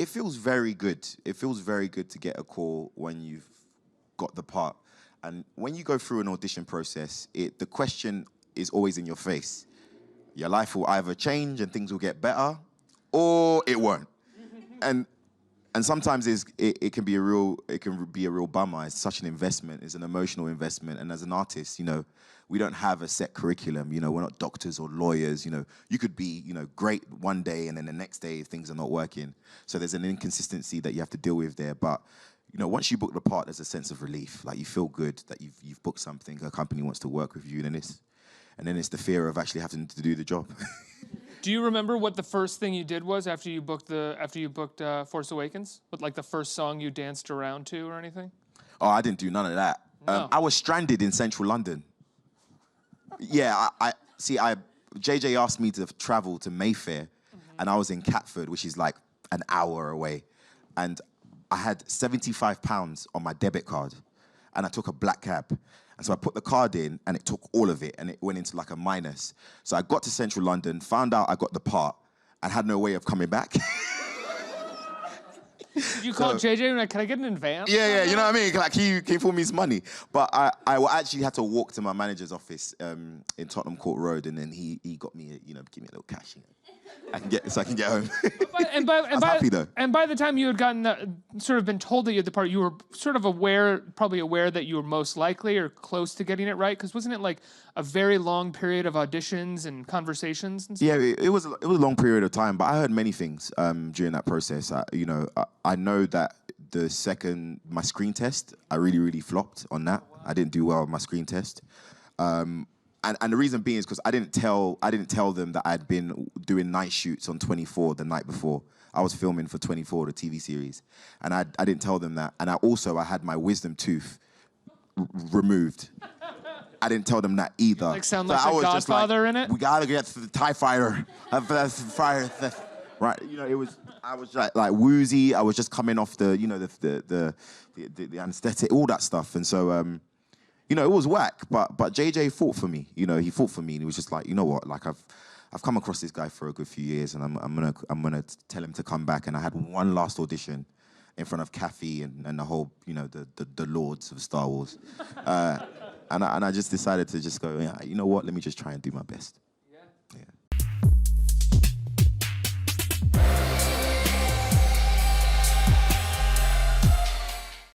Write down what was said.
it feels very good. It feels very good to get a call when you've got the part. And when you go through an audition process, the question is always in your face. Your life will either change and things will get better, or it won't. And sometimes it can be a real bummer. It's such an investment. It's an emotional investment. And as an artist, we don't have a set curriculum. We're not doctors or lawyers. You could be great one day and then the next day things are not working. So there's an inconsistency that you have to deal with there. But once you book the part, there's a sense of relief. Like you feel good that you've booked something. A company wants to work with you, and then it's the fear of actually having to do the job. Do you remember what the first thing you did was after you booked Force Awakens? What, like the first song you danced around to or anything? Oh, I didn't do none of that. No. I was stranded in central London. Yeah, JJ asked me to travel to Mayfair, and I was in Catford, which is like an hour away, and I had £75 on my debit card, and I took a black cab. And so I put the card in, and it took all of it, and it went into like a minus. So I got to central London, found out I got the part, and had no way of coming back. Did you call JJ and like, can I get an advance? Yeah, you know what I mean? Like, can you pull me some money? But I actually had to walk to my manager's office in Tottenham Court Road, and then he got me, give me a little cash. I can get home. I was happy though. And by the time you had gotten sort of been told that you had the part, you were sort of probably aware that you were most likely or close to getting it right, because wasn't it like a very long period of auditions and conversations and stuff? Yeah, it was a long period of time, but I heard many things during that process. I know that my screen test, I really, really flopped on that. I didn't do well on my screen test. And the reason being is because I didn't tell them that I'd been doing night shoots on 24 the night before. I was filming for 24, the TV series, and I didn't tell them that. And I had my wisdom tooth removed. I didn't tell them that either. You sound like the Godfather in it. We gotta get to the TIE fighter. Right? I was like woozy. I was just coming off the anesthetic, all that stuff, and so. It was whack, but JJ fought for me. He fought for me, and he was just like, you know what? Like I've come across this guy for a good few years, and I'm gonna tell him to come back. And I had one last audition in front of Kathy and the whole, the lords of Star Wars, and I just decided to just go, yeah, you know what? Let me just try and do my best.